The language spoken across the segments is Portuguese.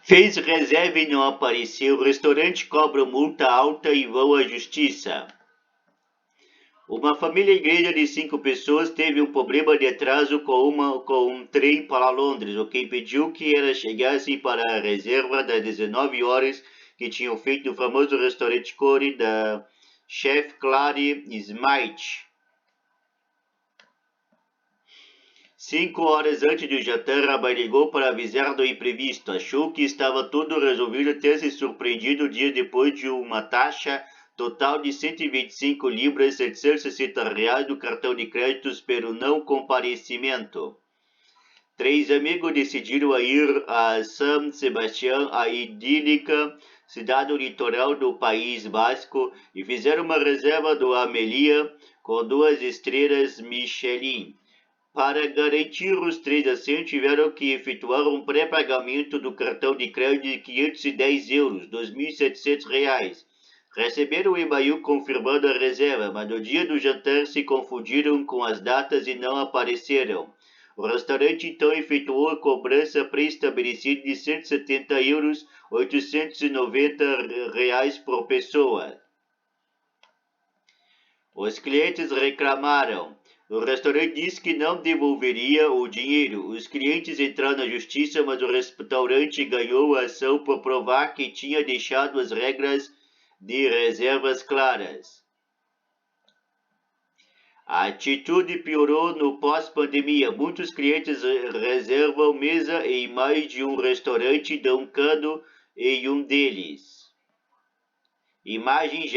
Fez reserva e não apareceu. O restaurante cobra multa alta e vão à justiça. Uma família igreja de 5 pessoas teve um problema de atraso com um trem para Londres, o que impediu que elas chegassem para a reserva das 19 horas que tinham feito no famoso restaurante Core da chef Clary Smythe. 5 horas antes do jantar, a mãe ligou para avisar do imprevisto. Achou que estava tudo resolvido até se surpreendido dias depois de uma taxa total de 125 libras, 760 reais do cartão de créditos pelo não comparecimento. 3 amigos decidiram ir a San Sebastián, a idílica cidade litoral do País Basco, e fizeram uma reserva do Amelia com 2 estrelas Michelin. Para garantir os 3 assentos, tiveram que efetuar um pré-pagamento do cartão de crédito de 510 euros, 2.700 reais. Receberam o e-mail confirmando a reserva, mas no dia do jantar se confundiram com as datas e não apareceram. O restaurante então efetuou a cobrança pré-estabelecida de 170 euros, 890 reais por pessoa. Os clientes reclamaram. O restaurante disse que não devolveria o dinheiro. Os clientes entraram na justiça, mas o restaurante ganhou a ação por provar que tinha deixado as regras de reservas claras. A atitude piorou no pós-pandemia. Muitos clientes reservam mesa em mais de um restaurante, Duncando em um deles. Imagens.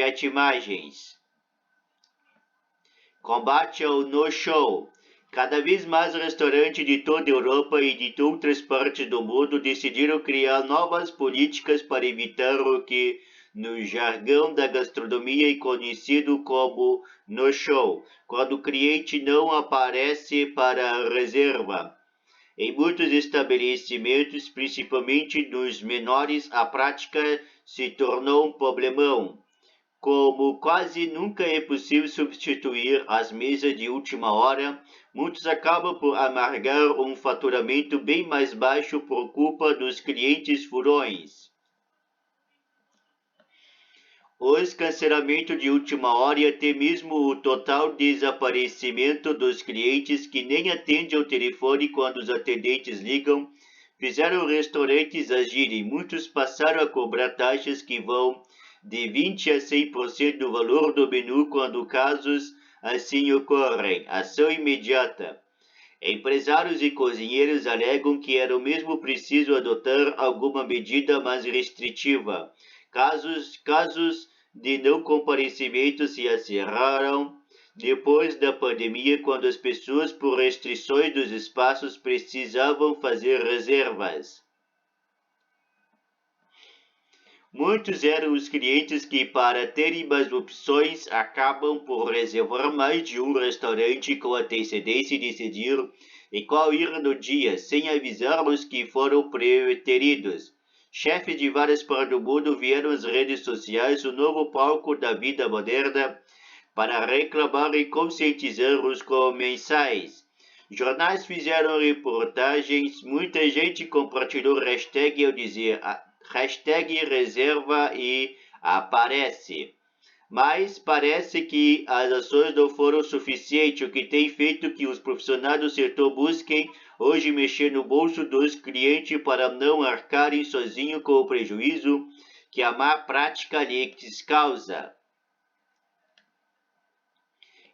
Combate ao no-show. Cada vez mais restaurantes de toda a Europa e de outras partes do mundo decidiram criar novas políticas para evitar o que, no jargão da gastronomia, é conhecido como no-show, quando o cliente não aparece para a reserva. Em muitos estabelecimentos, principalmente nos menores, a prática se tornou um problemão. Como quase nunca é possível substituir as mesas de última hora, muitos acabam por amargar um faturamento bem mais baixo por culpa dos clientes furões. Os cancelamentos de última hora e até mesmo o total desaparecimento dos clientes que nem atendem ao telefone quando os atendentes ligam, fizeram restaurantes agirem. Muitos passaram a cobrar taxas que vão de 20% a 100% do valor do menu quando casos assim ocorrem. Ação imediata. Empresários e cozinheiros alegam que era mesmo preciso adotar alguma medida mais restritiva. Casos de não comparecimento se acerraram depois da pandemia, quando as pessoas, por restrições dos espaços, precisavam fazer reservas. Muitos eram os clientes que, para terem mais opções, acabam por reservar mais de um restaurante com antecedência e decidir em qual ir no dia, sem avisar os que foram preteridos. Chefes de várias partes do mundo vieram às redes sociais, o novo palco da vida moderna, para reclamar e conscientizar os comensais. Jornais fizeram reportagens, muita gente compartilhou hashtag ao dizer hashtag reserva e aparece. Mas parece que as ações não foram suficientes, o que tem feito que os profissionais do setor busquem hoje mexer no bolso dos clientes para não arcarem sozinho com o prejuízo que a má prática lhes causa.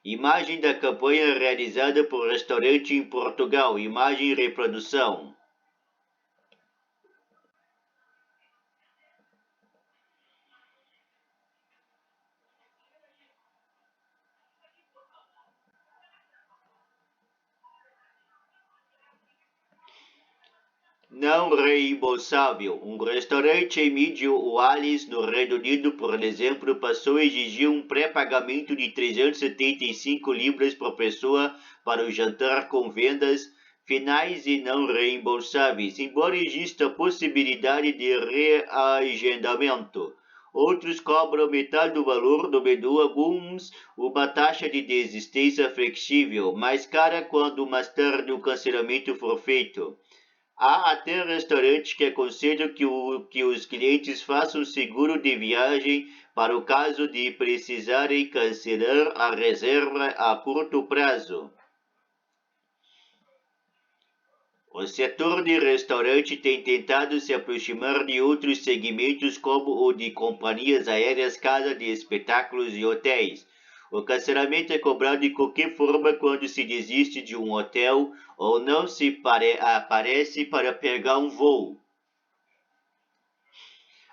Imagem da campanha realizada por restaurante em Portugal. Imagem e reprodução. Não reembolsável. Um restaurante em Mid-Wales, no Reino Unido, por exemplo, passou a exigir um pré-pagamento de 375 libras por pessoa para o jantar com vendas finais e não reembolsáveis, embora exista a possibilidade de reagendamento. Outros cobram metade do valor do menu, alguns uma taxa de desistência flexível, mais cara quando mais tarde o cancelamento for feito. Há até restaurantes que aconselham que os clientes façam seguro de viagem para o caso de precisarem cancelar a reserva a curto prazo. O setor de restaurante tem tentado se aproximar de outros segmentos como o de companhias aéreas, casa de espetáculos e hotéis. O cancelamento é cobrado de qualquer forma quando se desiste de um hotel ou não se aparece para pegar um voo.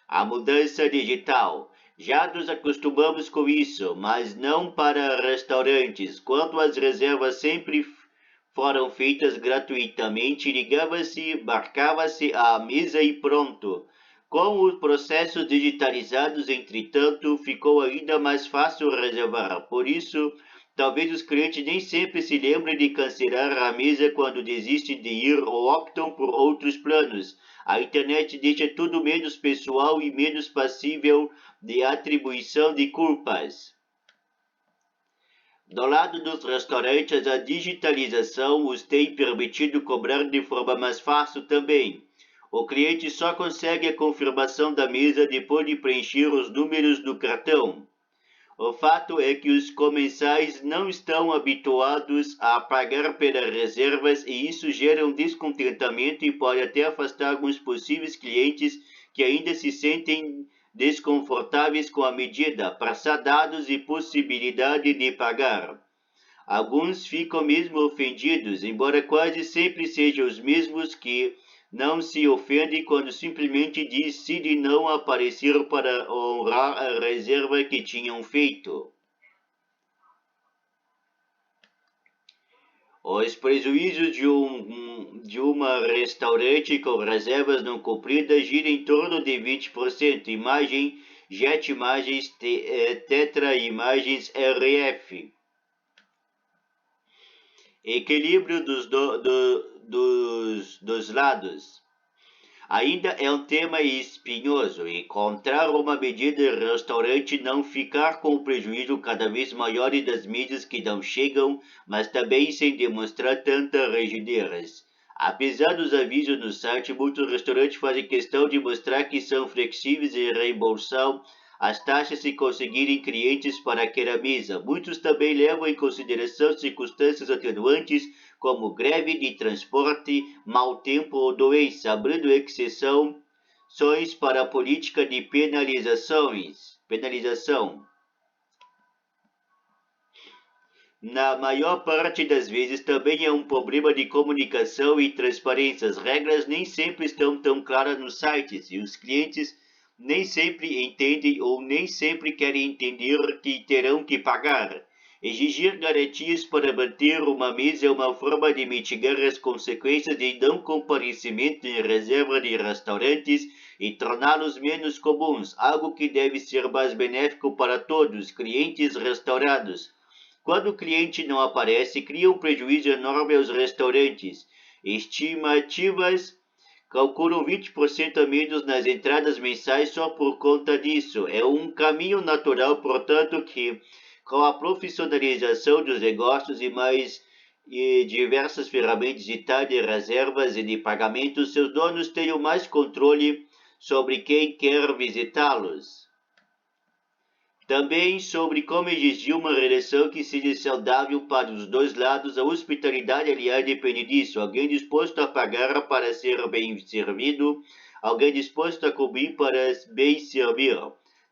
A mudança digital. Já nos acostumamos com isso, mas não para restaurantes. Quando as reservas sempre foram feitas gratuitamente, ligava-se, marcava-se a mesa e pronto. Com os processos digitalizados, entretanto, ficou ainda mais fácil reservar. Por isso, talvez os clientes nem sempre se lembrem de cancelar a mesa quando desistem de ir ou optam por outros planos. A internet deixa tudo menos pessoal e menos passível de atribuição de culpas. Do lado dos restaurantes, a digitalização os tem permitido cobrar de forma mais fácil também. O cliente só consegue a confirmação da mesa depois de preencher os números do cartão. O fato é que os comensais não estão habituados a pagar pelas reservas e isso gera um descontentamento e pode até afastar alguns possíveis clientes que ainda se sentem desconfortáveis com a medida, passar dados e possibilidade de pagar. Alguns ficam mesmo ofendidos, embora quase sempre sejam os mesmos que não se ofendem quando simplesmente decidem não aparecer para honrar a reserva que tinham feito. Os prejuízos de uma restaurante com reservas não cumpridas giram em torno de 20%. Imagem, Jet Imagens, Tetra Imagens RF. Equilíbrio dos lados. Ainda é um tema espinhoso. Encontrar uma medida em restaurante não ficar com o prejuízo cada vez maior das mídias que não chegam, mas também sem demonstrar tanta rigidez. Apesar dos avisos no site, muitos restaurantes fazem questão de mostrar que são flexíveis em reembolsar as taxas se conseguirem clientes para aquela mesa. Muitos também levam em consideração circunstâncias atenuantes como greve de transporte, mau tempo ou doença, abrindo exceções para a política de penalização. Na maior parte das vezes também é um problema de comunicação e transparência. As regras nem sempre estão tão claras nos sites e os clientes nem sempre entendem ou nem sempre querem entender que terão que pagar. Exigir garantias para manter uma mesa é uma forma de mitigar as consequências de não comparecimento em reserva de restaurantes e torná-los menos comuns, algo que deve ser mais benéfico para todos, clientes e restaurados. Quando o cliente não aparece, cria um prejuízo enorme aos restaurantes. Estimativas calculam 20% a menos nas entradas mensais só por conta disso. É um caminho natural, portanto, que com a profissionalização dos negócios e diversas ferramentas digitais de reservas e de pagamento, seus donos tenham mais controle sobre quem quer visitá-los. Também sobre como exigir uma relação que seja saudável para os dois lados. A hospitalidade, aliás, depende disso. Alguém disposto a pagar para ser bem servido, alguém disposto a cobrir para bem servir.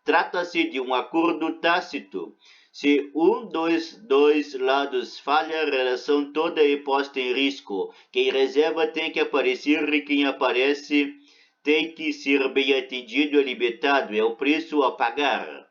Trata-se de um acordo tácito. Se um dos dois lados falha, a relação toda é posta em risco. Quem reserva tem que aparecer e quem aparece tem que ser bem atendido e libertado. É o preço a pagar.